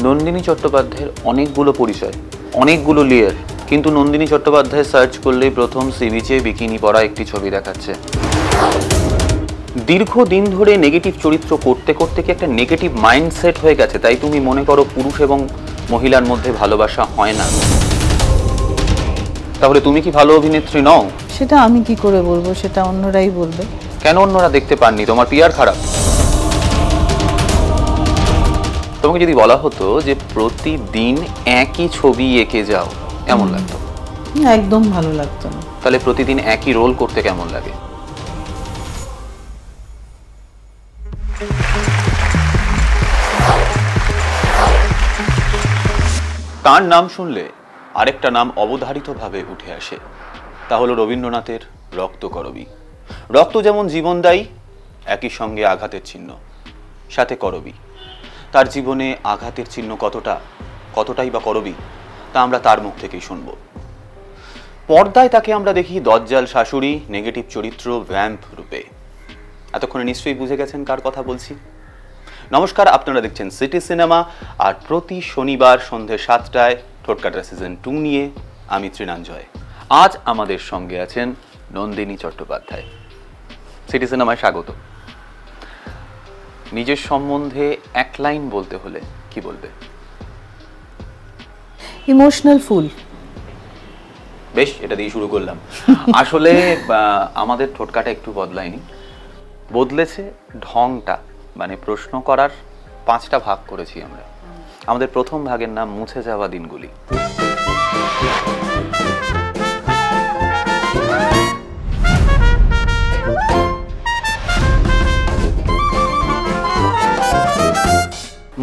নন্দিনী চট্টোপাধ্যায়ের অনেকগুলো পরিচয়, অনেকগুলো লেয়ার, কিন্তু নন্দিনী চট্টোপাধ্যায় সার্চ করলেই প্রথম সি বিচে বিকিনি পরা একটি ছবি দেখাচ্ছে। দীর্ঘদিন ধরে নেগেটিভ চরিত্র করতে করতে কি একটা নেগেটিভ মাইন্ডসেট হয়ে গেছে, তাই তুমি মনে করো পুরুষ এবং মহিলার মধ্যে ভালোবাসা হয় না? তাহলে তুমি কি ভালো অভিনেত্রী নও? সেটা আমি কি করে বলবো, সেটা অন্যরাই বলবে। কেন অন্যরা দেখতে পাননি? তোমার পিআর খারাপ? তোমাকে যদি বলা হতো যে প্রতিদিন একই ছবি এঁকে যাও, কেমন লাগতো? একদম ভালো লাগতো না। তাহলে প্রতিদিন একই রোল করতে কেমন লাগে? তার নাম শুনলে আরেকটা নাম অবধারিতভাবে উঠে আসে, তা হলো রবীন্দ্রনাথের রক্তকরবী। রক্ত যেমন জীবনদায়ী, একই সঙ্গে আঘাতের চিহ্ন, সাথে করবী। তার জীবনে আঘাতের চিহ্ন কতটাই বা করবী, তা আমরা তার মুখ থেকেই শুনব। পর্দায় তাকে আমরা দেখি দজ্জাল শাশুড়ি, নেগেটিভ চরিত্র, ভ্যাম্প রূপে। এতক্ষণে নিশ্চয়ই বুঝে গেছেন কার কথা বলছি। নমস্কার, আপনারা দেখছেন সিটি সিনেমা, আর প্রতি শনিবার সন্ধ্যে 7টায় ঠোঁটকাটা সিজন 2 নিয়ে আমি তৃণাঞ্জয়। আজ আমাদের সঙ্গে আছেন নন্দিনী চট্টোপাধ্যায়। সিটি সিনেমায় স্বাগত। নিজের সম্বন্ধে এক লাইন বলতে হলে কি বলবে? Emotional fool. বেশ, এটা দিয়ে শুরু করলাম। আসলে আমাদের ঠোঁটকাটা একটু বদলায়নি, বদলেছে ঢংটা। মানে প্রশ্ন করার 5টা ভাগ করেছি আমরা। আমাদের প্রথম ভাগের নাম মুছে যাওয়া দিনগুলি।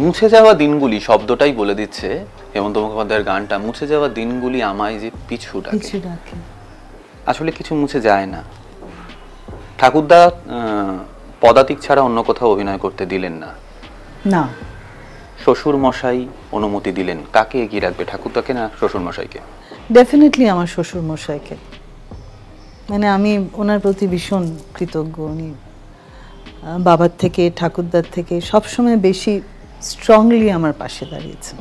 মুছে যাওয়া দিনগুলি শব্দটাই বলে দিচ্ছে, হেমন্ত মুখোপাধ্যায়ের গানটা, মুছে যাওয়া দিনগুলি আমায় যে পিছু ডাকে। আসলে কিছু মুছে যায় না। ঠাকুরদা পদাতিক ছাড়া অন্য কোথাও অভিনয় করতে দিলেন না। না। শ্বশুর মশাই অনুমতি দিলেন। কাকে এগিয়ে রাখবে, ঠাকুরদাকে না শ্বশুর মশাইকে? ডেফিনেটলি আমার শ্বশুর মশাইকে। মানে আমি ওনার প্রতি ভীষণ কৃতজ্ঞ। উনি বাবার থেকে, ঠাকুরদার থেকে সবসময় বেশি স্ট্রংলি আমার পাশে দাঁড়িয়েছেন।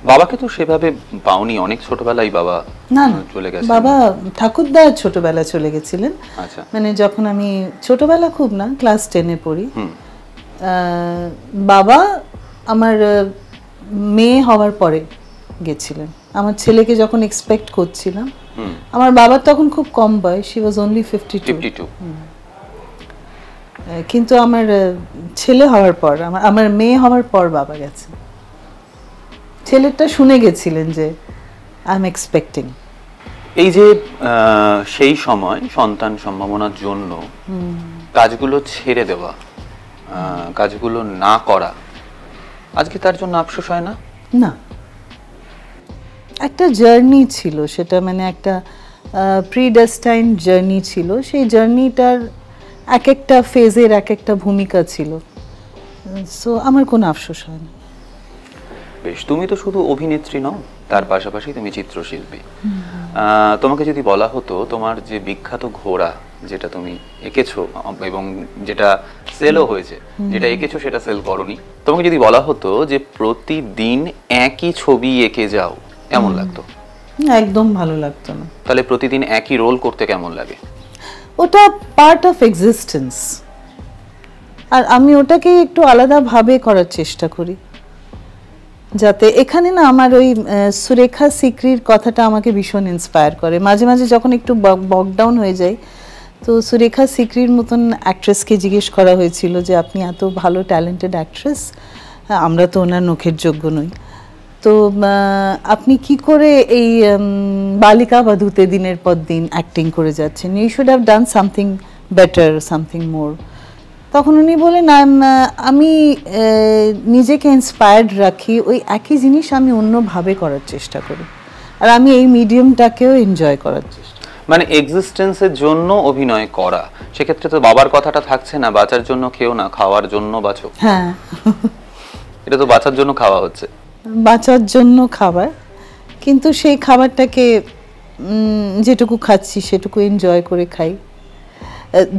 বাবাকে তো সেভাবে পাওনি, অনেক ছোটবেলায় বাবা চলে গেছেন। বাবা ঠাকুরদা ছোটবেলা চলে গেছিলেন। আচ্ছা। মানে যখন আমি ছোটবেলা, খুব না, ক্লাস 10-এ পড়ি। বাবা আমার মেয়ে হওয়ার পরে গেছিলেন। আমার ছেলেকে যখন এক্সপেক্ট করছিলাম, আমার বাবার তখন খুব কম বয়স, শি ওয়াজ অনলি 52। কিন্তু আমার ছেলে হওয়ার পর, আমার মেয়ে হওয়ার পর বাবা গেছেন। ছেলেটা শুনে গেছিলেন যে আই এম এক্সপেক্টিং। এই যে সেই সময় সন্তান সম্ভাবনার জন্য কাজগুলো ছেড়ে দেওয়া, কাজগুলো না করা, আজকে তার জন্য আফসোস হয় না? না, একটা জার্নি ছিল সেটা, মানে একটা প্রিডেস্টাইন জার্নি ছিল। সেই জার্নিটার এক একটা ফেজের এক একটা ভূমিকা ছিল। সো আমার কোনো আফসোস হয় না। বেশ, তুমি তো শুধু অভিনেত্রী নও, তার পাশাপাশি তুমি চিত্রশিল্পী। তোমাকে যদি বলা হতো তোমার যে বিখ্যাত ঘোড়া যেটা তুমি এঁকেছো এবং যেটা সেলও হয়েছে, যেটা এঁকেছো সেটা সেল করনি, তোমাকে যদি বলা হতো যে প্রতিদিন একই ছবি এঁকে যাও, কেমন লাগতো? একদম ভালো লাগতো না। তাহলে প্রতিদিন একই রোল করতে কেমন লাগে? ওটা পার্ট অফ এক্সিস্টেন্স, আর আমি ওটাকে একটু আলাদাভাবে করার চেষ্টা করি, যাতে এখানে না আমার ওই সুরেখা সিকরির কথাটা আমাকে ভীষণ ইন্সপায়ার করে। মাঝে মাঝে যখন একটু বকডাউন হয়ে যায়, তো সুরেখা সিকরির মতন অ্যাক্ট্রেসকে জিজ্ঞেস করা হয়েছিল যে আপনি এত ভালো ট্যালেন্টেড অ্যাক্ট্রেস, আমরা তো ওনার নখের যোগ্য নই, তো আপনি কি করে এই বালিকা বধূতে দিনের পর দিন অ্যাক্টিং করে যাচ্ছেন? You should have done something better, something more. তখন উনি বলেন আমি নিজেকে ইন্সপায়ার্ড রাখি, ওই একই জিনিস আমি অন্যভাবে করার চেষ্টা করি, আর আমি এই মিডিয়ামটাকেও এনজয় করার চেষ্টা। মানে এক্সিস্টেন্সের জন্য অভিনয় করা, সেক্ষেত্রে তো বাবার কথাটা থাকছে না, বাঁচার জন্য খেও না, খাওয়ার জন্য বাঁচো। হ্যাঁ, এটা তো বাঁচার জন্য খাওয়া হচ্ছে। বাঁচার জন্য খাবার, কিন্তু সেই খাবারটাকে যেটুকু খাচ্ছি সেটুকু এনজয় করে খাই।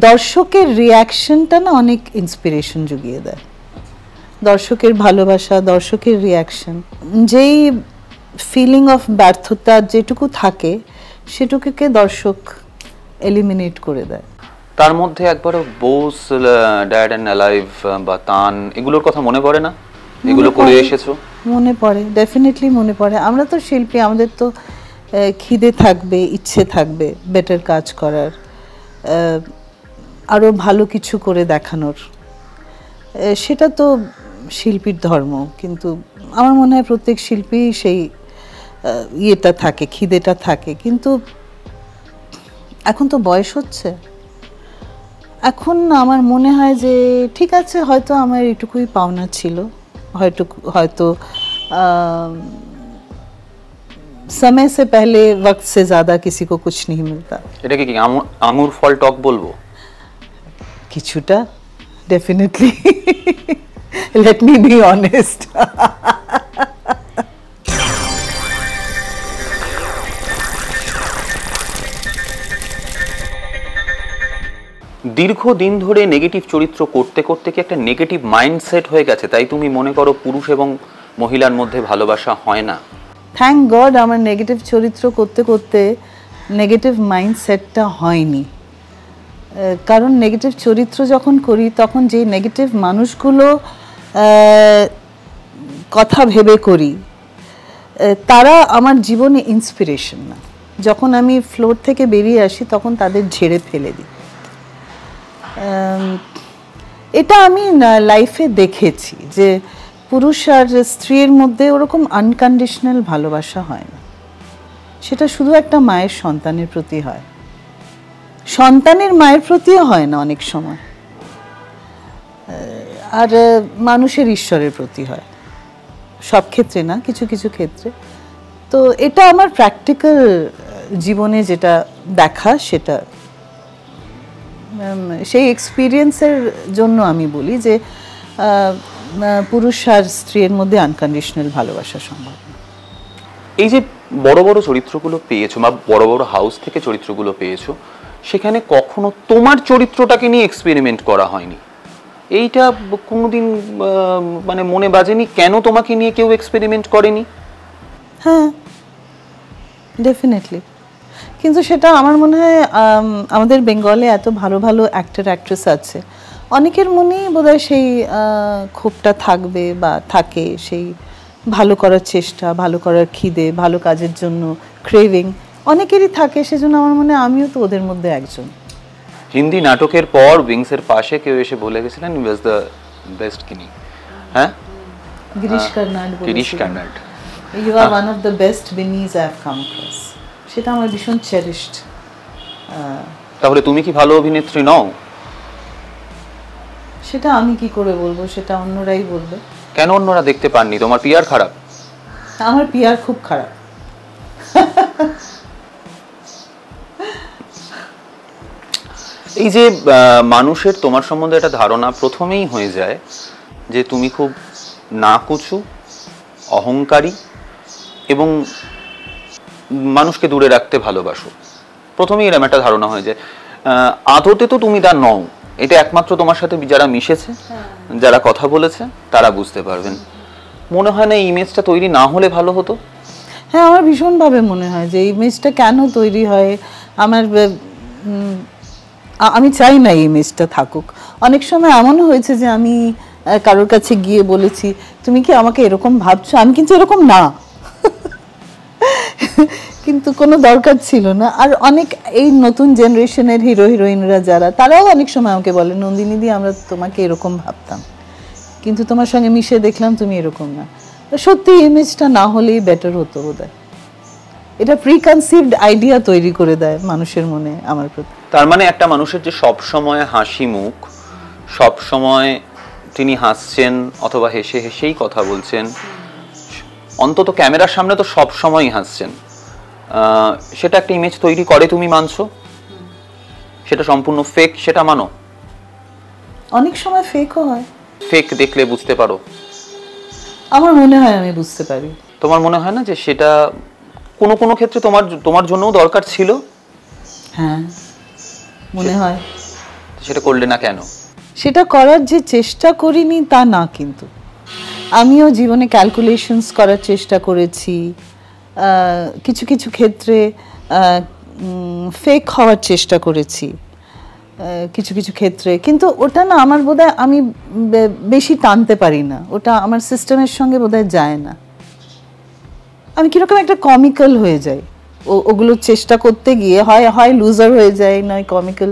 দর্শকের রিয়াকশনটা না অনেক ইন্সপিরেশন জুগিয়ে দেয়। দর্শকের ভালোবাসা, দর্শকের রিয়াকশন, যেই ফিলিং অফ ব্যর্থতা যেটুকু থাকে সেটুকুকে দর্শক এলিমিনেট করে দেয়। তার মধ্যে একবারও বোস, ড্যাড অ্যান্ড অ্যালাইভ বা তান এগুলোর কথা মনে পড়ে না? এগুলো করে এসেছো? মনে পড়ে, ডেফিনেটলি মনে পড়ে। আমরা তো শিল্পী, আমাদের তো খিদে থাকবে, ইচ্ছে থাকবে বেটার কাজ করার, আরো ভালো কিছু করে দেখানোর, সেটা তো শিল্পীর ধর্ম। কিন্তু আমার মনে হয় প্রত্যেক শিল্পী সেই ইয়েটা থাকে, খিদেটা থাকে। কিন্তু এখন তো বয়স হচ্ছে, এখন আমার মনে হয় যে ঠিক আছে, হয়তো আমার এটুকুই পাওনা ছিল, হয়তো समय से पहले वक्त से ज्यादा किसी को कुछ नहीं मिलता। এটা কি আঙুর ফল টক বলবো? কিছুটা definitely, let me be honest. দীর্ঘদিন ধরে নেগেটিভ চরিত্র করতে করতে কি একটা নেগেটিভ মাইন্ডসেট হয়ে গেছে, তাই তুমি মনে করো পুরুষ এবং মহিলার মধ্যে ভালোবাসা হয় না? থ্যাংক গড আমার নেগেটিভ চরিত্র করতে করতে নেগেটিভ মাইন্ডসেটটা হয়নি। কারণ নেগেটিভ চরিত্র যখন করি তখন যে নেগেটিভ মানুষগুলো কথা ভেবে করি তারা আমার জীবনে ইন্সপিরেশন না। যখন আমি ফ্লোর থেকে বেরিয়ে আসি তখন তাদের ঝেড়ে ফেলে দিই। এটা আমি লাইফে দেখেছি যে পুরুষ আর স্ত্রীর মধ্যে ওরকম আনকন্ডিশনাল ভালোবাসা হয় না। সেটা শুধু একটা মায়ের সন্তানের প্রতি হয়, সন্তানের মায়ের প্রতিও হয় না অনেক সময়, আর মানুষের ঈশ্বরের প্রতি হয়। সব ক্ষেত্রে না, কিছু কিছু ক্ষেত্রে। তো এটা আমার প্র্যাকটিক্যাল জীবনে যেটা দেখা, সেটা সেই এক্সপিরিয়েন্সের জন্য আমি বলি যে পুরুষ আর স্ত্রীর মধ্যে আনকন্ডিশনাল ভালোবাসা সম্ভব। এই যে বড় বড় চরিত্রগুলো পেয়েছো বা বড় বড় হাউস থেকে চরিত্রগুলো পেয়েছো, সেখানে কখনো তোমার চরিত্রটাকে নিয়ে এক্সপেরিমেন্ট করা হয়নি? এইটা কোনোদিন মানে মনে বাজেনি কেন তোমাকে নিয়ে কেউ এক্সপেরিমেন্ট করেনি? হ্যাঁ, ডেফিনেটলি। কিন্তু সেটা আমার মনে হয় আমাদের বেঙ্গলে এত ভালো ভালো অ্যাক্টর অ্যাক্ট্রেস আছে, অনেকের মনেই বোধহয় সেই ক্ষোভটা থাকবে বা থাকে, সেই ভালো করার চেষ্টা, ভালো করার খিদে, ভালো কাজের জন্য ক্রেভিং অনেকেরই থাকে। সেজন্য আমার মনে হয় আমিও তো ওদের মধ্যে একজন। হিন্দি নাটকের পর উইংসের পাশে কেউ এসে বলে গেছিলেন হি ওয়াজ দ্য বেস্ট কিনি। হ্যাঁ, Girish Karnad. Girish Karnad, you are one of the best beings I have come across. সেটা আমার ভীষণ চেরিশড। তাহলে তুমি কি ভালো অভিনেত্রী নও? সেটা আমি কি করে বলবো, সেটা অন্যরাই বলবে। কেন অন্যরা দেখতে পাননি? তোমার পিআর খারাপ? আমার পিআর খুব খারাপ। এই যে মানুষের তোমার সম্বন্ধে একটা ধারণা প্রথমেই হয়ে যায় যে তুমি খুব নাকুচু, অহংকারী এবং মানুষকে দূরে রাখতে ভালোবাসো, প্রথমেই এরকম একটা ধারণা হয়ে যায়। আদতে তো তুমি তা নও, এটা একমাত্র তোমার সাথে যারা মিশেছে, যারা কথা বলেছে তারা বুঝতে পারবেন। মনে হয় না এই ইমেজটা তৈরি না হলে ভালো হতো? হ্যাঁ, আমার ভীষণভাবে মনে হয় যে এই ইমেজটা কেন তৈরি হয়। আমি চাই না এই ইমেজটা থাকুক। অনেক সময় এমনও হয়েছে যে আমি কারোর কাছে গিয়ে বলেছি, তুমি কি আমাকে এরকম ভাবছো? আমি কিন্তু এরকম না, কিন্তু কোনো দরকার ছিল না। আর অনেক এই নতুন জেনারেশনের হিরো হিরোইনরা যারা, তারাও অনেক সময় আমাকে বলে, নন্দিনী দি আমরা তোমাকে এরকম ভাবতাম, কিন্তু তোমার সঙ্গে মিশে দেখলাম তুমি এরকম না। সত্যি ইমেজটা না হলেই বেটার হতো বোধহয়। এটা প্রিকনসিভড আইডিয়া তৈরি করে দেয় মানুষের মনে আমার প্রতি। তার মানে একটা মানুষের যে সব সময় হাসি মুখ, সব সময় তিনি হাসছেন অথবা হেসে হেসেই কথা বলছেন, অন্তত ক্যামেরার সামনে তো সব সময়ই হাসছেন, সেটা একটা ইমেজ তৈরি করে, তুমি মানছো? সেটা সম্পূর্ণ ফেক, সেটা মানো? অনেক সময় ফেকও হয়। ফেক দেখলে বুঝতে পারো? আমার মনে হয় আমি বুঝতে পারি। তোমার মনে হয় না যে সেটা কোনো কোনো ক্ষেত্রে তোমার জন্যও দরকার ছিল? হ্যাঁ, মনে হয়। সেটা করলে না কেন? সেটা করার যে চেষ্টা করিনি তা না, কিন্তু আমিও জীবনে ক্যালকুলেশনস করার চেষ্টা করেছি, কিছু কিছু ক্ষেত্রে ফেক হওয়ার চেষ্টা করেছি কিছু কিছু ক্ষেত্রে, কিন্তু ওটা না আমার বোধহয় আমি বেশি টানতে পারি না, ওটা আমার সিস্টেমের সঙ্গে বোধহয় যায় না। আমি কিরকম একটা কমিক্যাল হয়ে যাই ওগুলো চেষ্টা করতে গিয়ে, হয় হয় লুজার হয়ে যায়, নয় comical.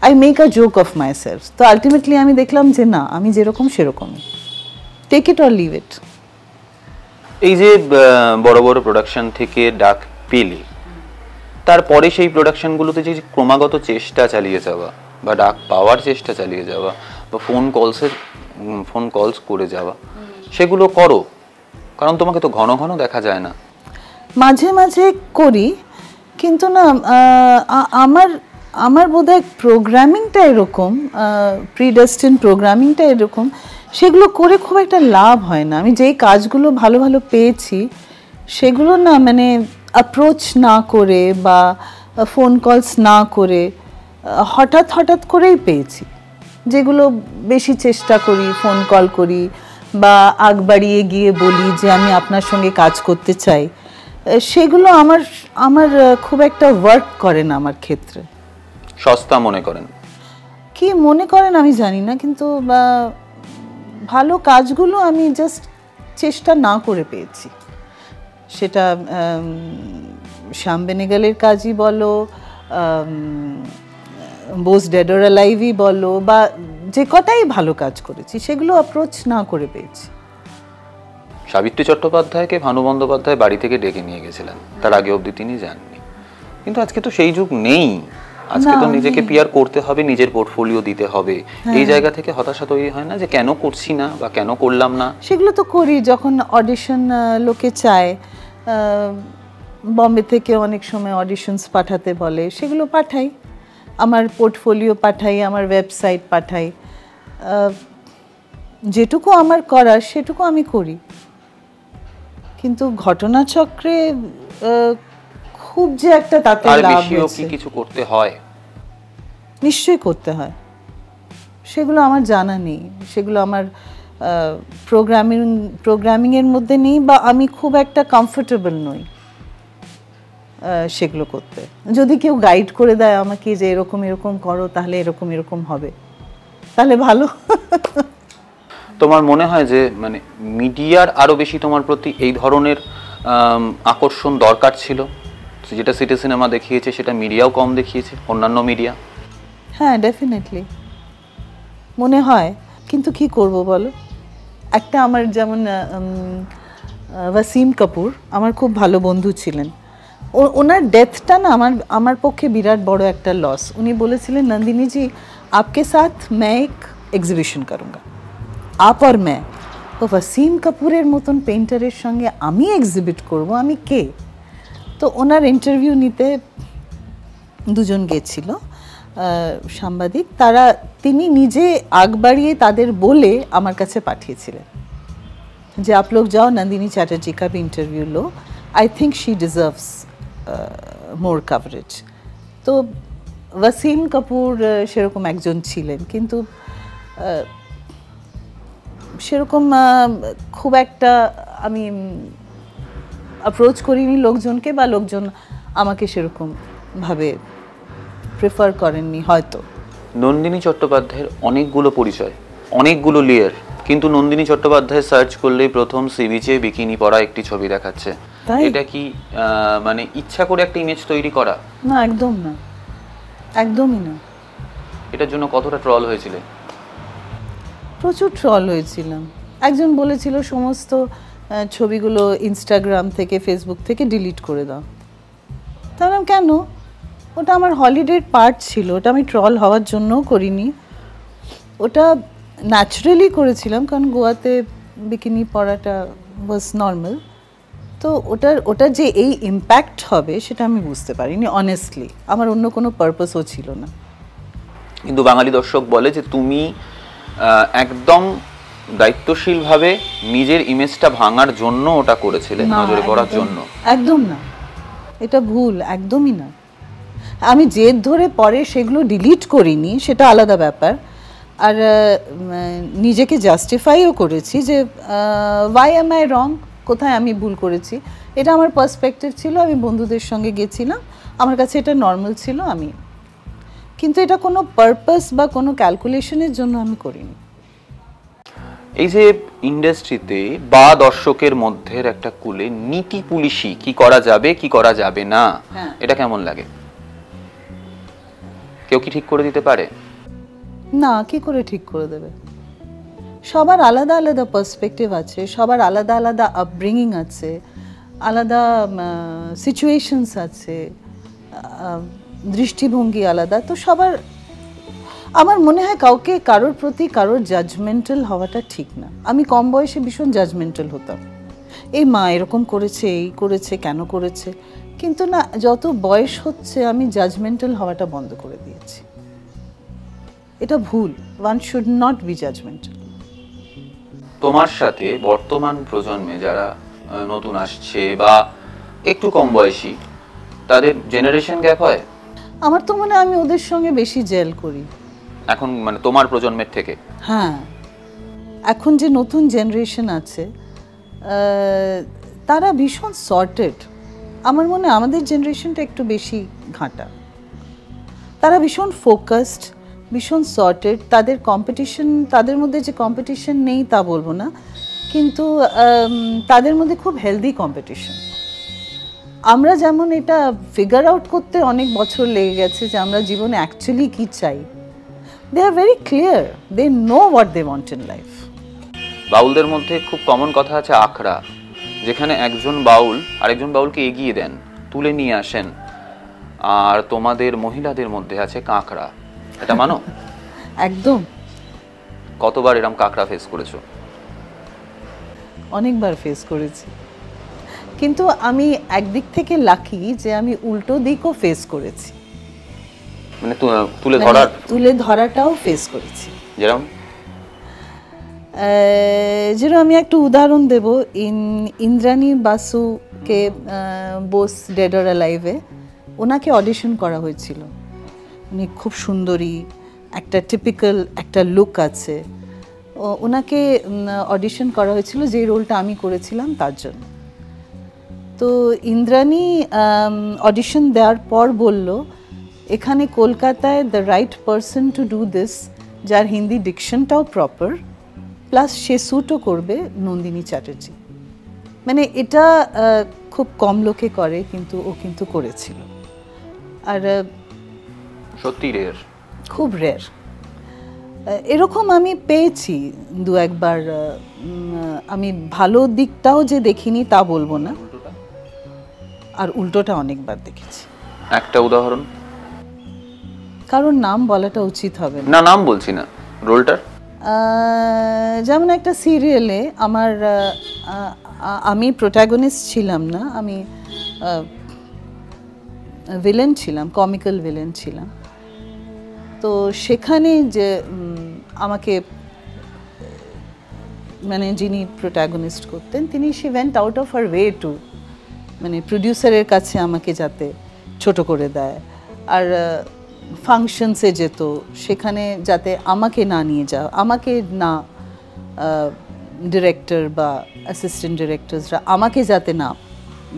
I make a joke of myself. তো আলটিমেটলি আমি দেখলাম যে না, আমি যেরকম সেরকমই, take it or leave it. এই যে বড় বড় প্রোডাকশন থেকে ডাক পেলে, তারপরে সেই প্রোডাকশনগুলোতে যে ক্রমাগত চেষ্টা চালিয়ে যাওয়া বা ডাক পাওয়ার চেষ্টা চালিয়ে যাওয়া বা ফোন কলস করে যাওয়া, সেগুলো করো? কারণ তোমাকে তো ঘন ঘন দেখা যায় না। মাঝে মাঝে করি, কিন্তু না আমার বোধহয় প্রোগ্রামিংটা এরকম, প্রিডেস্টিন প্রোগ্রামিংটা এরকম, সেগুলো করে খুব একটা লাভ হয় না। আমি যেই কাজগুলো ভালো ভালো পেয়েছি সেগুলো না মানে অ্যাপ্রোচ না করে বা ফোন কলস না করে হঠাৎ হঠাৎ করেই পেয়েছি। যেগুলো বেশি চেষ্টা করি, ফোন কল করি বা আগ বাড়িয়ে গিয়ে বলি যে আমি আপনার সঙ্গে কাজ করতে চাই, সেগুলো আমার খুব একটা ওয়ার্ক করে না আমার ক্ষেত্রে। সস্তা মনে করেন? কি মনে করেন আমি জানি না, কিন্তু ভালো কাজগুলো আমি জাস্ট চেষ্টা না করে পেয়েছি। সেটা শ্যাম বেনেগালের কাজই বলো, বোস ডেড অর অ্যালাইভই বলো, বা যে কটাই ভালো কাজ করেছি সেগুলো অ্যাপ্রোচ না করে পেয়েছি। সাবিত্রী চট্টোপাধ্যায়কে ভানু বন্দ্যোপাধ্যায় বাড়ি থেকে ডেকে নিয়ে গেছিলেন, তার আগে অবধি তিনি যাননি। কিন্তু আজকে তো সেই যুগ নেই, আজকে তো নিজেকে পিআর করতে হবে, নিজের পোর্টফোলিও দিতে হবে। এই জায়গা থেকে হতাশা তৈরি হয় না যে কেন করছি না বা কেন করলাম না? সেগুলো তো করি, যখন অডিশন লোকে চায়, বম্বে থেকে অনেক সময় অডিশনস পাঠাতে বলে, সেগুলো পাঠাই, আমার পোর্টফোলিও পাঠাই, আমার ওয়েবসাইট পাঠাই, যেটুকু আমার করার সেটুকু আমি করি। কিন্তু ঘটনাচক্রে খুব যে একটা তাতে লাভ হয়েছে, কিছু করতে হয়, নিশ্চয়ই করতে হয়, সেগুলো আমার জানা নেই, সেগুলো আমার প্রোগ্রামিংয়ের মধ্যে নেই, বা আমি খুব একটা কমফোর্টেবল নই সেগুলো করতে। যদি কেউ গাইড করে দেয় আমাকে যে এরকম এরকম করো, তাহলে এরকম এরকম হবে, তাহলে ভালো। তোমার মনে হয় যে মানে মিডিয়ার আরো বেশি তোমার প্রতি এই ধরনের আকর্ষণ দরকার ছিল? যেটা সিটি সিনেমা দেখিয়েছে সেটা মিডিয়াও কম দেখিয়েছে, অন্যান্য মিডিয়া। হ্যাঁ, ডেফিনেটলি মনে হয়, কিন্তু কি করব বলো। একটা আমার যেমন ওয়াসিম কাপুর আমার খুব ভালো বন্ধু ছিলেন, ওনার ডেথটা না আমার পক্ষে বিরাট বড় একটা লস। উনি বলেছিলেন, নন্দিনী জি आपके साथ मैं एक एग्जिबिशन करूँगा, आप और मैं। তো ওয়াসিম কাপুরের মতন পেইন্টারের সঙ্গে আমি এক্সিবিট করব, আমি কে? তো ওনার ইন্টারভিউ নিতে দুজন গেছিল সাংবাদিক, তিনি নিজে আগ বাড়িয়ে তাদের বলে আমার কাছে পাঠিয়েছিলেন যে आप लोग जाओ नंदिनी चैटर्जी का भी interview low, I think she deserves more coverage. তো ওয়াসিম কাপুর সেরকম একজন ছিলেন, কিন্তু সেরকম খুব একটা আমি অ্যাপ্রোচ করিনি লোকজনকে, বা লোকজন আমাকে সেরকম ভাবে প্রেফার করেননি হয়তো। নন্দিনী চট্টোপাধ্যায়ের অনেকগুলো পরিচয়, অনেকগুলো লেয়ার, কিন্তু নন্দিনী চট্টোপাধ্যায় সার্চ করলেই প্রথম সি বিচে বিকিনি পরা একটি ছবি দেখাচ্ছে। এটা কি মানে ইচ্ছা করে একটা ইমেজ তৈরি করা? না, একদম না, একদমই না। এটার জন্য কতটা ট্রল হয়েছিল? প্রচুর ট্রল হয়েছিলাম। একজন বলেছিল সমস্ত ছবিগুলো ইনস্টাগ্রাম থেকে, ফেসবুক থেকে ডিলিট করে দাও। তাহলে কেন? ওটা আমার হলিডের পার্ট ছিল, ওটা আমি ট্রল হওয়ার জন্যও করিনি, ওটা ন্যাচারালি করেছিলাম, কারণ গোয়াতে বিকিনি পরাটা ওয়াজ নর্মাল। তো ওটার যে এই ইম্প্যাক্ট হবে সেটা আমি বুঝতে পারিনি অনেস্টলি, আমার অন্য কোনো পারপাসও ছিল না। কিন্তু বাঙালি দর্শক বলে যে তুমি একদম দায়িত্বশীলভাবে নিজের ইমেজটা ভাঙার জন্য ওটা করেছিলে, নজরে পড়ার জন্য। একদম না, এটা ভুল, একদমই না। আমি জেদ ধরে পরে সেগুলো ডিলিট করিনি, সেটা আলাদা ব্যাপার। আর নিজেকে জাস্টিফাইও করেছি যে ওয়াই এম আই রং, কোথায় আমি ভুল করেছি। এটা আমার পার্সপেক্টিভ ছিল, আমি বন্ধুদের সঙ্গে গেছিলাম, আমার কাছে এটা নর্মাল ছিল, আমি কিন্তু এটা কোনো পারপাস বা কোনো ক্যালকুলেশনের জন্য আমি করিনি। এই যে ইন্ডাস্ট্রিতে বা দর্শকের মধ্যে একটা কুলে নীতি পুলিশি, কি করা যাবে কি করা যাবে না, এটা কেমন লাগে? কেউ কি ঠিক করে দিতে পারে? না, কি করে ঠিক করে দেবে? সবার আলাদা আলাদা পার্সপেক্টিভ আছে, সবার আলাদা আলাদা আপব্রিঙ্গিং আছে, আলাদা সিচুয়েশনস আছে, দৃষ্টিভঙ্গি আলাদা। তো সবার, আমার মনে হয় কাউকে কারোর প্রতি কারোর জাজমেন্টাল হওয়াটা ঠিক না। আমি কম বয়সে ভীষণ জাজমেন্টাল হতাম, এই মা এরকম করেছে, এই করেছে, কেন করেছে, কিন্তু না, যত বয়স হচ্ছে আমি জাজমেন্টাল হওয়াটা বন্ধ করে দিয়েছি। এটা ভুল, one should not be judgmental. তোমার সাথে বর্তমান প্রজন্মে যারা নতুন আসছে বা একটু কম বয়সী, তাদের জেনারেশন গ্যাপ হয়? আমার তো মনে হয় আমি ওদের সঙ্গে বেশি জেল করি এখন, মানে তোমার প্রজন্মের থেকে। হ্যাঁ, এখন যে নতুন জেনারেশন আছে তারা ভীষণ সর্টেড। আমার মনে হয় আমাদের জেনারেশনটা একটু বেশি ঘাঁটা। তারা ভীষণ ফোকাসড, ভীষণ সর্টেড। তাদের কম্পিটিশন, তাদের মধ্যে যে কম্পিটিশন নেই তা বলবো না, কিন্তু তাদের মধ্যে খুব হেলদি কম্পিটিশন। আমরা যেমন এটা ফিগার আউট করতে অনেক বছর লেগে গেছে যে আমরা জীবনে অ্যাকচুয়ালি কি চাই, they are very clear, they know what they want in life. বাউলদের মধ্যে খুব কমন কথা আছে আখড়া, যেখানে একজন বাউল আরেকজন বাউলকে এগিয়ে দেন, তুলে নিয়ে আসেন, আর তোমাদের মহিলাদের মধ্যে আছে কাঁকড়া। এটা মানো? একদম। কতবার এরকম কাঁকড়া ফেস করেছো? অনেকবার ফেস করেছি, কিন্তু আমি একদিক থেকে লাকি যে আমি উল্টো দিকও ফেস করেছি, মানে তুলে ধরাটাও ফেস করেছি। যেরকম যেরকম আমি একটা উদাহরণ দেব, ইন্দ্রাণী বাসুকে বোস ডেড অর অ্যালাইভে ওনাকে অডিশন করা হয়েছিল। উনি খুব সুন্দরী, একটা টিপিক্যাল একটা লুক আছে, ওনাকে অডিশন করা হয়েছিল যে রোলটা আমি করেছিলাম তার জন্য। তো ইন্দ্রাণী অডিশন দেওয়ার পর বলল, এখানে কলকাতায় the right person to do this, যার হিন্দি ডিকশনটাও প্রপার, প্লাস সে স্যুটও করবে, নন্দিনী চ্যাটার্জি। মানে এটা খুব কম লোকে করে, কিন্তু ও কিন্তু করেছিল। আর সত্যি রেয়ার, খুব রেয়ার। এরকম আমি পেয়েছি দু একবার। আমি ভালো দিকটাও যে দেখিনি তা বলবো না, আর উল্টোটা অনেকবার দেখেছি। একটা উদাহরণ? কারণ নাম বলাটা উচিত হবে না। নাম বলছি না, রোলটার। যেমন একটা সিরিয়ালে আমি প্রোটাগনিস্ট ছিলাম না, আমি ভিলেন ছিলাম, কমিক্যাল ভিলেন ছিলাম। তো সেখানে যে আমাকে, মানে যিনি প্রোটাগনিস্ট করতেন, তিনি she went out of her way to, মানে প্রডিউসারের কাছে আমাকে যাতে ছোট করে দেয়, আর ফাংশনসে যেত, সেখানে যাতে আমাকে না নিয়ে যাও, আমাকে না ডিরেক্টর বা অ্যাসিস্ট্যান্ট ডিরেক্টরসরা আমাকে যাতে না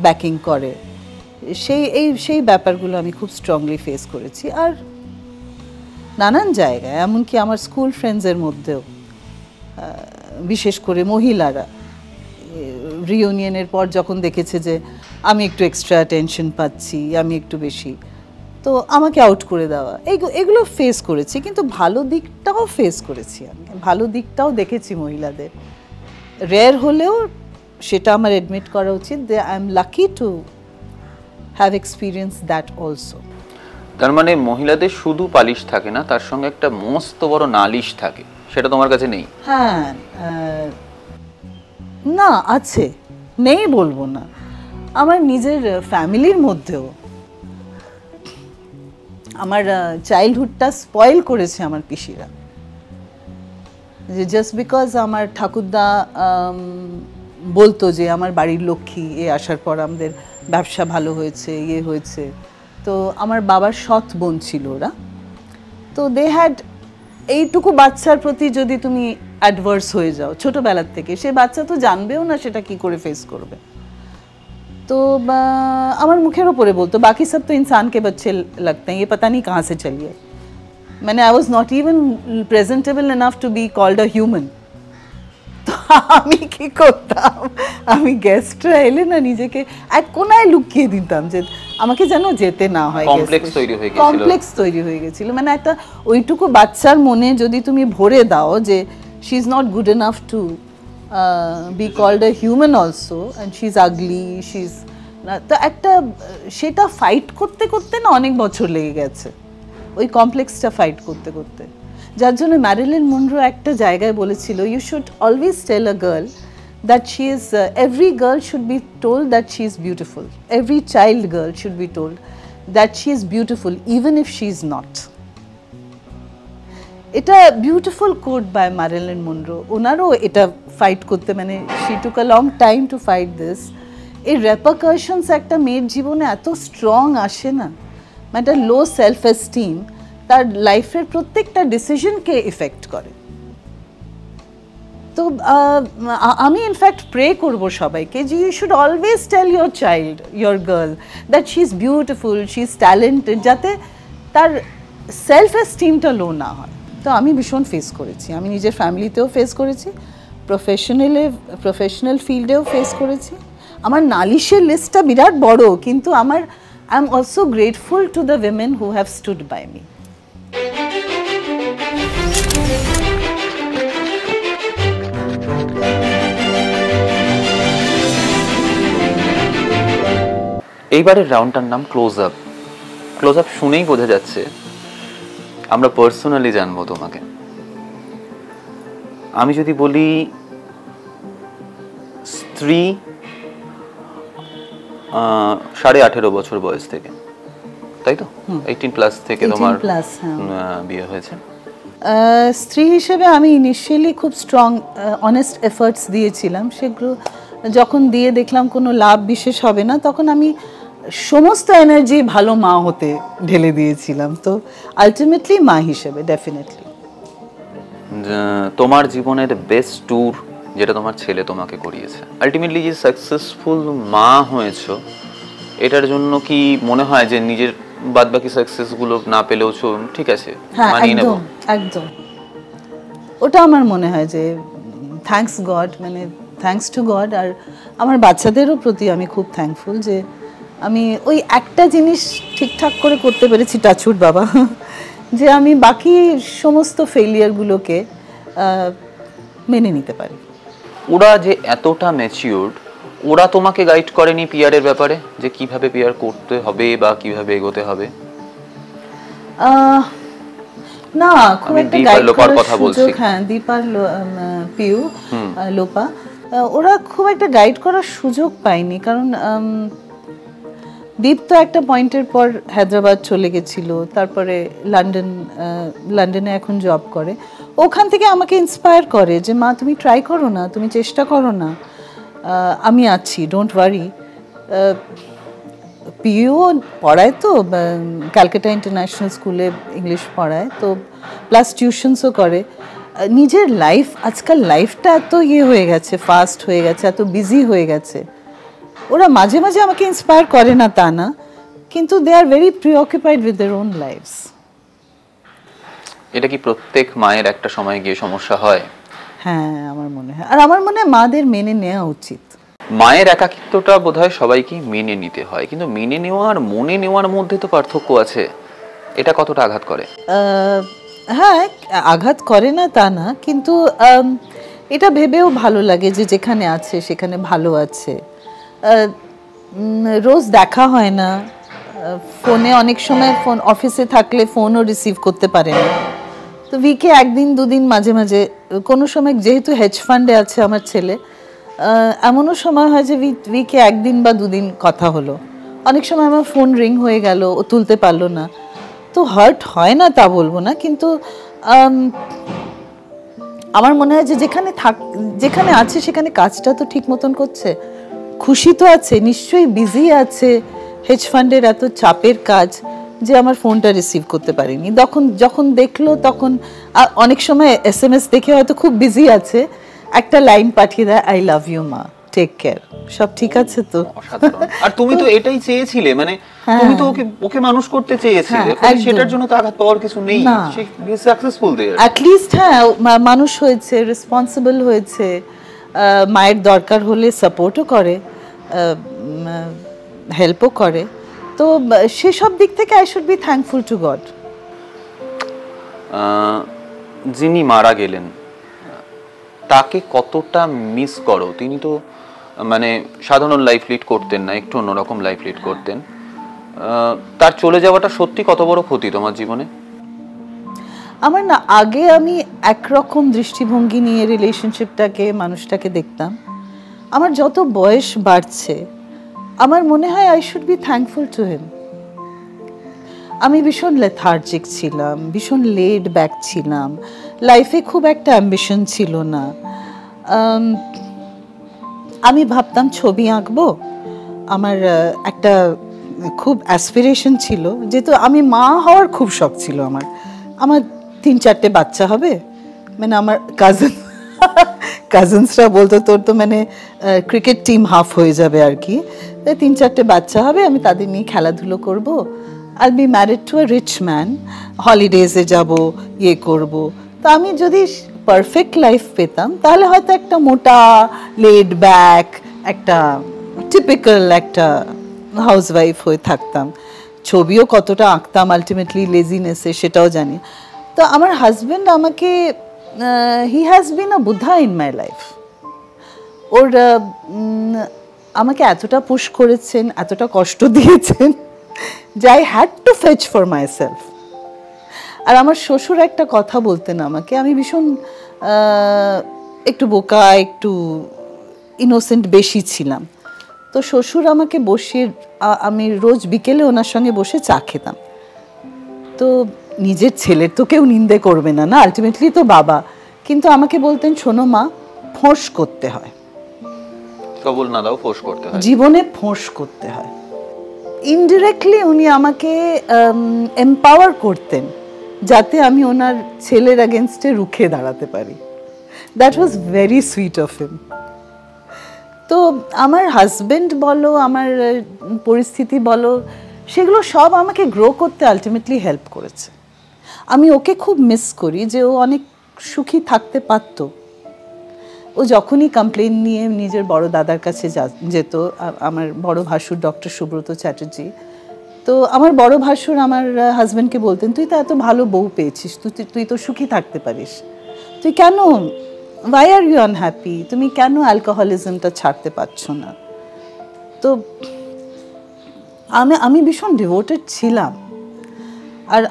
ব্যাকিং করে, সেই ব্যাপারগুলো আমি খুব স্ট্রংলি ফেস করেছি। আর নানান জায়গায়, এমনকি আমার স্কুল ফ্রেন্ডসের মধ্যেও, বিশেষ করে মহিলারা রিইউনিয়নের পর যখন দেখেছে যে আমি একটু এক্সট্রা টেনশন পাচ্ছি, আমি একটু বেশি, তো আমাকে আউট করে দেওয়া, এগুলো ফেস করেছি। কিন্তু ভালো দিকটাও ফেস করেছি, আমি ভালো দিকটাও দেখেছি মহিলাদের, রেয়ার হলেও সেটা আমার অ্যাডমিট করা উচিত যে I am lucky to have experience that also. তার মানে মহিলাদের শুধু পালিশ থাকে না, তার সঙ্গে একটা মস্ত বড় নালিশ থাকে, সেটা তোমার কাছে নেই? হ্যাঁ, না আছে, নেই বলবো না। আমার নিজের ফ্যামিলির মধ্যেও আমার চাইল্ডহুডটা স্পয়েল করেছে আমার পিসিরা, যে জাস্ট বিকজ আমার ঠাকুরদা বলতো যে আমার বাড়ির লক্ষ্মী, এ আসার পর আমাদের ব্যবসা ভালো হয়েছে, ইয়ে হয়েছে। তো আমার বাবার সৎ বোন ছিল ওরা, তো দে হ্যাড এইটুকু বাচ্চার প্রতি যদি তুমি অ্যাডভার্স হয়ে যাও ছোটবেলার থেকে, সে বাচ্চা তো জানবেও না সেটা কি করে ফেস করবে। তো আমার মুখের ওপরে বলতো বাকি সব তো ইনসান কে বাচ্চে লাগতে हैं, ये पता नहीं कहाँ से चलिए। मैंने I was not even presentable enough to be called a human. তো আমি কি করতাম, আমি গেস্টরা এলে না নিজেকে এক কোনায় লুকিয়ে দিতাম যে আমাকে যেন যেতে না হয়। কমপ্লেক্স তৈরি হয়ে গেছিল। মানে একটা ওইটুকু বাচ্চার মনে যদি তুমি ভরে দাও যে she is not good enough to be called a human also and she is ugly, she is, তো একটা সেটা ফাইট করতে করতে না অনেক বছর লেগে গেছে, ওই কমপ্লেক্সটা ফাইট করতে করতে। যার জন্য ম্যারিলিন মনরো একটা জায়গায় বলেছিল, you should always tell a girl that she is, every girl should be told that she is beautiful, every child girl should be told that she is beautiful even if she is not. এটা beautiful quote by Marilyn Monroe. ওনারও এটা fight করতে, মানে she took a long time to fight this. এই repercussions একটা মেয়ের জীবনে এত স্ট্রং আসে না, মানে একটা লো সেলফ এস্টিম তার লাইফের প্রত্যেকটা ডিসিশনকে ইফেক্ট করে। তো আমি ইনফ্যাক্ট প্রে করব সবাইকে যে you should always tell your child, your girl that she is beautiful, she is talented, যাতে তার সেলফ এস্টিমটা লো না হয়। তো আমি ভীষণ ফেস করেছি, আমি নিজের ফ্যামিলিতেও ফেস করেছি, প্রফেশনাল ফিল্ডেও ফেস করেছি। আমার নালিশের লিস্টটা বিরাট বড়, কিন্তু I am also grateful to the women who have stood by me. এইবারের রাউন্ডটার নাম ক্লোজ আপ। ক্লোজ আপ শুনেই বোঝা যাচ্ছে আমরা পার্সোনালি জানবো তোমাকে। আমি যদি বলি স্ত্রী 18.5 বছর বয়স থেকে, তাই তো 18+ থেকে তোমার বিয়ে হয়েছে। স্ত্রী হিসেবে আমি ইনিশিয়ালি খুব স্ট্রং অনেস্ট এফার্টস দিয়েছিলাম, সেগুলো যখন দিয়ে দেখলাম কোনো লাভ বিশেষ হবে না, তখন আমি সমস্ত এনার্জি ভালো মা হতে ঢেলে দিয়েছিলাম। তো আলটিমেটলি মা হিসেবে ডেফিনেটলি। তোমার জীবনের বেস্ট ট্যুর যেটা তোমার ছেলে তোমাকে করিয়েছে, আলটিমেটলি যে সাকসেসফুল মা হয়েছো, এটার জন্য কি মনে হয় যে নিজের বাদবাকি সাকসেসগুলো না পেলেও ঠিক আছে মানিয়ে নেব? একদম, ওটা আমার মনে হয় যে থ্যাঙ্কস গড, মানে থ্যাঙ্কস টু গড। আর আমার বাচ্চাদেরও প্রতি আমি খুব থ্যাঙ্কফুল যে আমি ওই একটা জিনিস ঠিকঠাক করে করতে পেরেছি, টাচউড বাবা, যে আমি বাকি সমস্ত ফেলিয়ারগুলোকে মেনে নিতে পারি। ওরা যে এতটা ম্যাচিউরড, ওরা তোমাকে গাইড করেনি পিয়ারের ব্যাপারে, যে কিভাবে পিয়ার করতে হবে বা কিভাবে এগোতে হবে? না, খুব একটা গাইড করার সুযোগ, হ্যাঁ দীপার পিউ লোপা, ওরা খুব একটা গাইড করার সুযোগ পায়নি। কারণ দীপ তো একটা পয়েন্টের পর হায়দ্রাবাদ চলে গেছিল, তারপরে লন্ডনে এখন জব করে। ওখান থেকে আমাকে ইন্সপায়ার করে যে মা তুমি ট্রাই করো না, তুমি চেষ্টা করো না, আমি আছি, ডোন্ট ওয়ারি। পিও পড়ায় তো ক্যালকাটা ইন্টারন্যাশনাল স্কুলে ইংলিশ পড়ায়, তো প্লাস টিউশনসও করে। নিজের লাইফ, আজকাল লাইফটা এত হয়ে গেছে, ফাস্ট হয়ে গেছে, এত বিজি হয়ে গেছে। ওরা মাঝে মাঝে আমাকে ইন্সপায়ার করে না তা না, কিন্তু they are very preoccupied with their own lifes. এটা কি প্রত্যেক মায়ের একটা সময় গিয়ে সমস্যা হয়? হ্যাঁ আমার মনে হয়, আর আমার মনে হয় মাদের মেনে নেওয়া উচিত। মায়ের একাকিত্বটা বোধহয় সবাইকে মেনে নিতে হয়, কিন্তু মেনে নেওয়া আর মনে নেওয়ার মধ্যে তো পার্থক্য আছে। এটা কতটা আঘাত করে? হ্যাঁ আঘাত করে না তা না, কিন্তু এটা ভেবেও ভালো লাগে যে যেখানে আছে সেখানে ভালো আছে। রোজ দেখা হয় না, ফোনে অনেক সময় ফোন অফিসে থাকলে ফোনও রিসিভ করতে পারে না, তো উইকে একদিন দুদিন মাঝে মাঝে, কোনো সময় যেহেতু হেজ ফান্ডে আছে আমার ছেলে, এমনও সময় হয় যে উইকে একদিন বা দুদিন কথা হলো। অনেক সময় আমার ফোন রিং হয়ে গেল, ও তুলতে পারলো না, তো হার্ট হয় না তা বলবো না, কিন্তু আমার মনে হয় যে যেখানে আছে সেখানে কাজটা তো ঠিক মতন করছে, খুশি তো আছে, নিশ্চয়ই বিজি আছে। হেজ ফান্ডের এত চাপের কাজ, যে আমার ফোনটা রিসিভ করতে পারিনি, যখন দেখলো তখন অনেক সময় SMS দেখে হয়তো খুব বিজি আছে, একটা লাইন পাঠিয়ে দেয়, আই লাভ ইউ মা, টেক কেয়ার, সব ঠিক আছে তো। অসাধারণ। আর তুমি তো এটাই চেয়েছিলে, মানে তুমি তো ওকে মানুষ করতে চেয়েছিলে, সেটার জন্য তো আঘাত পাওয়ার কিছু নেই, সে সাকসেসফুল দেয়ার অ্যাট লিস্ট। হ্যাঁ, মানুষ হয়েছে, রেসপন্সিবল হয়েছে, মায়ের দরকার হলে সাপোর্টও করে, হেল্পও করে। তো সেসব দিক থেকে I should be thankful to god. যিনি মারা গেলেন তাকে কতটা মিস করো? তিনি তো মানে সাধারণ লাইফ লিড করতেন না, একটু অন্যরকম লাইফ লিড করতেন। তার চলে যাওয়াটা সত্যি কত বড় ক্ষতি তোমার জীবনে? আমার না, আগে আমি একরকম দৃষ্টিভঙ্গি নিয়ে রিলেশনশিপটাকে, মানুষটাকে দেখতাম। আমার যত বয়স বাড়ছে আমার মনে হয় I should be thankful to him. আমি ভীষণ লেথার্জিক ছিলাম, ভীষণ লেড ব্যাক ছিলাম, লাইফে খুব একটা অ্যাম্বিশন ছিল না। আমি ভাবতাম ছবি আঁকবো, আমার একটা খুব অ্যাসপিরেশন ছিল, যেহেতু আমি মা হওয়ার খুব শখ ছিল আমার 3-4টে বাচ্চা হবে, মানে আমার কাজিনসরা বলতো তোর তো মানে ক্রিকেট টিম হাফ হয়ে যাবে আর কি, 3-4টে বাচ্চা হবে, আমি তাদের নিয়ে খেলাধুলো করব, I be married to a rich man, হলিডেজে যাব, ইয়ে করব। তো আমি যদি পারফেক্ট লাইফ পেতাম তাহলে হয়তো একটা মোটা লেড ব্যাক, একটা টিপিক্যাল একটা হাউসওয়াইফ হয়ে থাকতাম। ছবিও কতটা আঁকতাম আলটিমেটলি লেজিনেসে, সেটাও জানি। তো আমার হাজব্যান্ড আমাকে, he has been a Buddha in my life. ওর আমাকে এতটা পুশ করেছেন, এতটা কষ্ট দিয়েছেন যে I had to fetch for myself. আর আমার শ্বশুর একটা কথা বলতেন আমাকে, আমি ভীষণ একটু বোকা, একটু ইনোসেন্ট বেশি ছিলাম। তো শ্বশুর আমাকে বসিয়ে, আমি রোজ বিকেলে ওনার সঙ্গে বসে চা খেতাম। তো নিজের ছেলের তো কেউ নিন্দে করবে না, না, আলটিমেটলি তো বাবা। কিন্তু আমাকে বলতেন, শোনো মা, ফোঁস করতে হয়, কবুল না দাও ফোঁস করতে হয়, জীবনে ফোঁস করতে হয়। ইনডিরেক্টলি উনি আমাকে এম্পাওয়ার করতেন যাতে আমি ওনার ছেলের এগেনস্টে রুখে দাঁড়াতে পারি। That was very sweet of him. তো আমার হাজব্যান্ড বলো, আমার পরিস্থিতি বলো, সেগুলো সব আমাকে গ্রো করতে আলটিমেটলি হেল্প করেছে। আমি ওকে খুব মিস করি যে ও অনেক সুখী থাকতে পারত। ও যখনই কমপ্লেন নিয়ে নিজের বড় দাদার কাছে যেত, আমার বড় ভাসুর ডক্টর সুব্রত চ্যাটার্জি, তো আমার বড় ভাসুর আমার হাজব্যান্ডকে বলতেন, তুই তো এত ভালো বউ পেয়েছিস, তুই তো সুখী থাকতে পারিস, তুই কেন, why are you unhappy, তুমি কেন অ্যালকোহলিজমটা ছাড়তে পারছো না? তো আমি ভীষণ ডিভোটেড ছিলাম, আর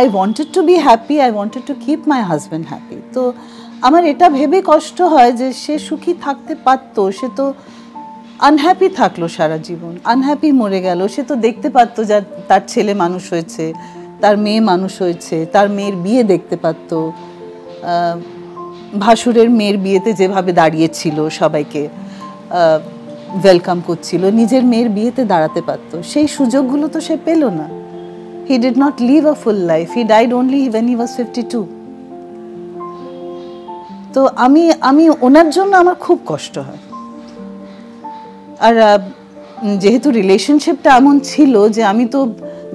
I wanted to be happy, I wanted to keep my husband happy. তো আমার এটা ভেবে কষ্ট হয় যে সে সুখী থাকতে পারতো, সে তো আনহ্যাপি থাকলো সারা জীবন, আনহ্যাপি মরে গেল। সে তো দেখতে পারতো যে তার ছেলে মানুষ হয়েছে, তার মেয়ে মানুষ হয়েছে, তার মেয়ের বিয়ে দেখতে পারতো, ভাসুরের মেয়ের বিয়েতে যেভাবে দাঁড়িয়েছিল, সবাইকে ওয়েলকাম করছিল, নিজের মেয়ের বিয়েতে দাঁড়াতে পারতো। সেই সুযোগগুলো তো সে পেল না। He did not live a full life. He died only when he was 52. তো আমি ওনার জন্য আমার খুব কষ্ট হয়। আর যেহেতু রিলেশনশিপটা এমন ছিল যে আমি তো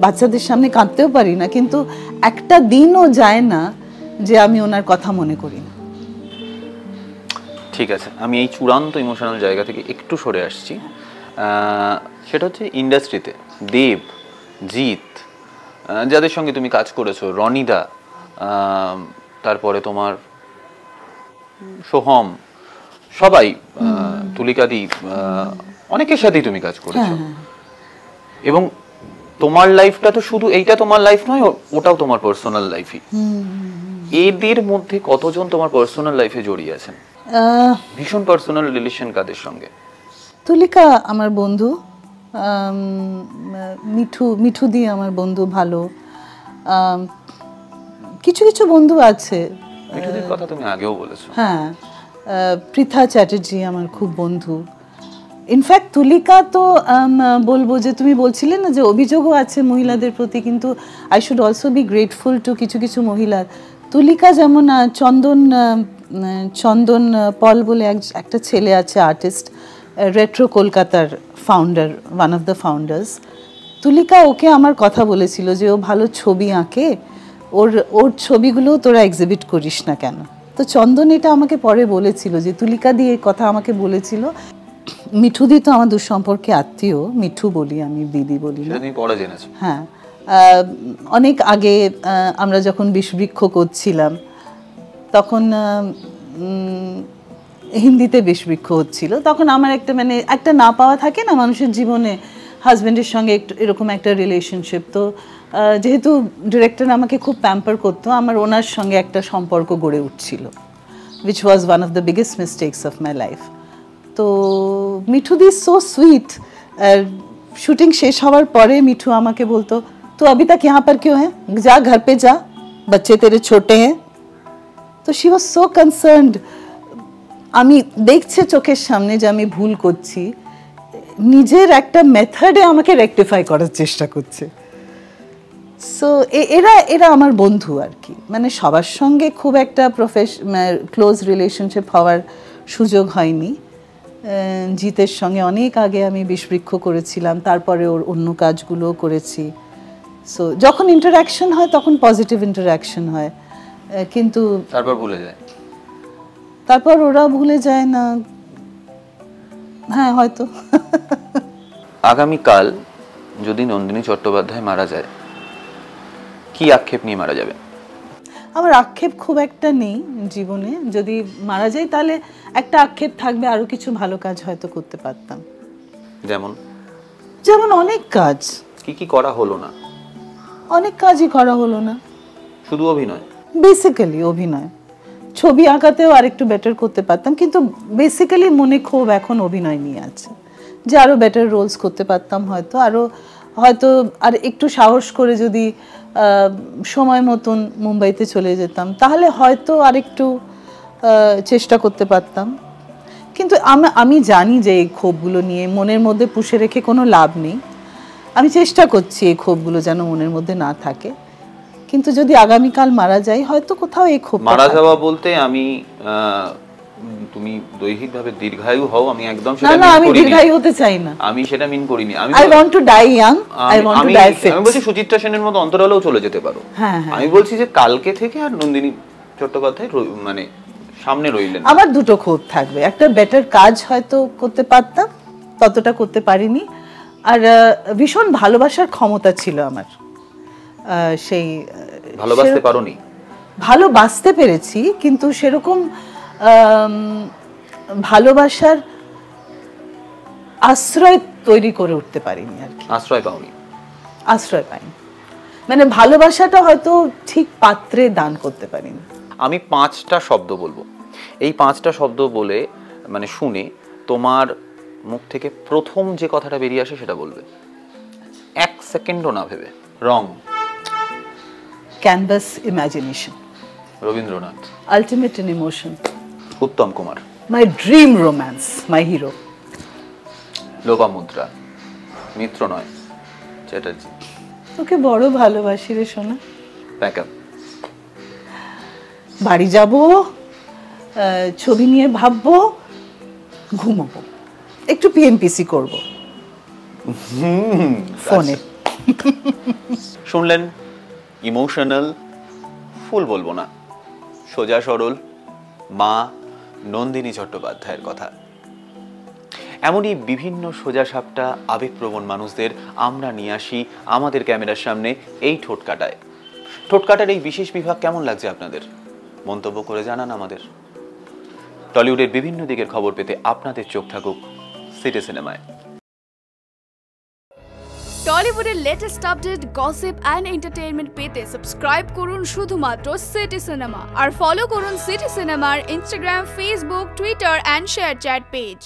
বাচ্চাদের সামনে কাঁদতেও পারি না, কিন্তু একটা দিনও যায় না যে আমি ওনার কথা মনে করি না। ঠিক আছে, আমি এই চূড়ান্ত ইমোশনাল জায়গা থেকে একটু সরে আসছি। সেটা হচ্ছে ইন্ডাস্ট্রিতে দেব, জিৎ, যাদের সঙ্গে তুমি কাজ করেছো, রনিদা, তারপরে তোমার সোহম, সবাই, তুলিকাদি, অনেকের সাথেই তুমি কাজ করেছো। এবং তোমার লাইফটা তো শুধু এইটা তোমার লাইফ নয়, ওটাও তোমার পার্সোনাল লাইফই। এদের মধ্যে কতজন তোমার পার্সোনাল লাইফে জড়িয়ে আছেন? ভীষণ পার্সোনাল রিলেশন কাদের সঙ্গে? তুলিকা আমার বন্ধু, মিঠু দি আমার বন্ধু, ভালো। কিছু কিছু বন্ধু আছে, মিঠুদির কথা তুমি আগেও বলেছো। হ্যাঁ, পৃথা চ্যাটার্জি আমার খুব বন্ধু। ইনফ্যাক্ট তুলিকা তো বলবো যে তুমি বলছিলে না যে অভিযোগও আছে মহিলাদের প্রতি, কিন্তু I should also be grateful to কিছু কিছু মহিলার। তুলিকা যেমন চন্দন পল বলে একটা ছেলে আছে আর্টিস্ট, রেট্রো কলকাতার founder, one of the founders. Tulika ওকে আমার কথা বলেছিল যে ও ভালো ছবি আঁকে, ওর ছবিগুলো তোরা এক্সিবিট করিস না কেন। তো চন্দন এটা আমাকে পরে বলেছিল যে তুলিকা দিয়ে কথা আমাকে বলেছিল। মিঠুদি তো আমার দুঃসম্পর্কে আত্মীয়, মিঠু বলি আমি, দিদি বলি না। পরে জেনেছি। হ্যাঁ, অনেক আগে আমরা যখন বিষবৃক্ষ করছিলাম তখন হিন্দিতে বিষবৃক্ষ হচ্ছিল, তখন আমার একটা না পাওয়া থাকে না মানুষের জীবনে, হাজব্যান্ডের সঙ্গে একটু এরকম একটা রিলেশনশিপ। তো যেহেতু ডিরেক্টর আমাকে খুব প্যাম্পার করতো, আমার ওনার সঙ্গে একটা সম্পর্ক গড়ে উঠছিল, which was one of the biggest mistakes of my life. তো মিঠু দি সো সুইট। শুটিং শেষ হওয়ার পরে মিঠু আমাকে বলতো, তো अभी तक यहाँ पर क्यों है, जा घर पे जा, बच्चे तेरे छोटे हैं। তো শি ওয়াজ সো কনসার্নড। আমি দেখছে চোখের সামনে যে আমি ভুল করছি, নিজের একটা মেথডে আমাকে রেকটিফাই করার চেষ্টা করছে। সো এরা আমার বন্ধু আর কি। মানে সবার সঙ্গে খুব একটা ক্লোজ রিলেশনশিপ হওয়ার সুযোগ হয়নি। জিতের সঙ্গে অনেক আগে আমি বিষবৃক্ষ করেছিলাম, তারপরে ওর অন্য কাজগুলোও করেছি। সো যখন ইন্টারাকশন হয় তখন পজিটিভ ইন্টারাকশন হয়, কিন্তু তারপর ভুলে যায়, তারপর ওরা ভুলে যায় না। হ্যাঁ, হয়তো। আগামীকাল যদি নন্দিনী চট্টোপাধ্যায় মারা যায়, কি আক্ষেপ নিয়ে মারা যাবে? আমার আক্ষেপ খুব একটা নেই জীবনে। যদি মারা যায় তাহলে একটা আক্ষেপ থাকবে, আরো কিছু ভালো কাজ হয়তো করতে পারতাম। যেমন অনেক কাজ। কি করা হলো না? অনেক কাজই করা হলো না। শুধু অভিনয়? বেসিক্যালি অভিনয়। ছবি আঁকাতেও আরেকটু বেটার করতে পারতাম, কিন্তু বেসিক্যালি মনে ক্ষোভ এখন অভিনয় নিয়ে আছে, যে আরো বেটার রোলস করতে পারতাম হয়তো আর একটু সাহস করে যদি সময় মতন মুম্বাইতে চলে যেতাম, তাহলে হয়তো আরেকটু চেষ্টা করতে পারতাম। কিন্তু আমি জানি যে এই ক্ষোভগুলো নিয়ে মনের মধ্যে পুষে রেখে কোনো লাভ নেই। আমি চেষ্টা করছি এই ক্ষোভগুলো যেন মনের মধ্যে না থাকে। কিন্তু যদি আগামীকাল মারা যায়, হয়তো কোথাও এই ক্ষোভ। মারা যাওয়া বলতে আমি তুমি দৈহিকভাবে দীর্ঘায়ু হও, আমি একদম সেটা না, আমি দীর্ঘায়ু হতে চাই না। আমি সেটা মিন করিনি। I want to die young, I want to die fit. আমি বলছি সুচিত্রা সেনের মতো অন্তরালেও চলে যেতে পারো। হ্যাঁ, আমি বলছি যে কালকে থেকে আর নন্দিনী চট্টোপাধ্যায় মানে সামনে রইলেন। আমার দুটো ক্ষোভ থাকবে, একটা বেটার কাজ হয়তো করতে পারতাম, ততটা করতে পারিনি, আর ভীষণ ভালোবাসার ক্ষমতা ছিল আমার। সেই ভালোবাসতে পারোনি? ভালোবাসতে পেরেছি, কিন্তু সেরকম ভালোবাসার আশ্রয় তৈরি করে উঠতে পারিনি আর কি। আশ্রয় পাওনি? আশ্রয় পাইনি, মানে ভালোবাসাটা হয়তো ঠিক পাত্রে দান করতে পারিনি। আমি 5টা শব্দ বলবো, এই 5টা শব্দ বলে মানে শুনে তোমার মুখ থেকে প্রথম যে কথাটা বেরিয়ে আসে সেটা বলবে, 1 সেকেন্ডও না ভেবে। রং? Canvas imagination. Rabindranath? Ultimate in emotion. Uttam Kumar? My dream romance, my hero. Lopamudra? Mitra নয়, চ্যাটার্জি? তোকে বড় ভালোবাসি রে সোনা। প্যাকআপ? বাড়ি যাব, ছবি নিয়ে ভাববো, ঘুমাবো, একটু পিএমপিসি করবো ফোনে। শুনলেন ইমোশনাল, ফুল বলবো না, সোজা সরল মা নন্দিনী চট্টোপাধ্যায়ের কথা। এমনই বিভিন্ন সোজা সাপটা আবেগপ্রবণ মানুষদের আমরা নিয়ে আসি আমাদের ক্যামেরার সামনে এই ঠোঁটকাটায়। ঠোঁটকাটার এই বিশেষ বিভাগ কেমন লাগছে আপনাদের? মন্তব্য করে জানান আমাদের। টলিউডের বিভিন্ন দিকের খবর পেতে আপনাদের চোখ থাকুক সিটি সিনেমায়। টলিউডের latest update, gossip and entertainment পেতে সাবস্ক্রাইব করুন শুধুমাত্র সিটি সিনেমা, আর ফলো করুন সিটি সিনেমার Instagram, Facebook, Twitter and ShareChat page.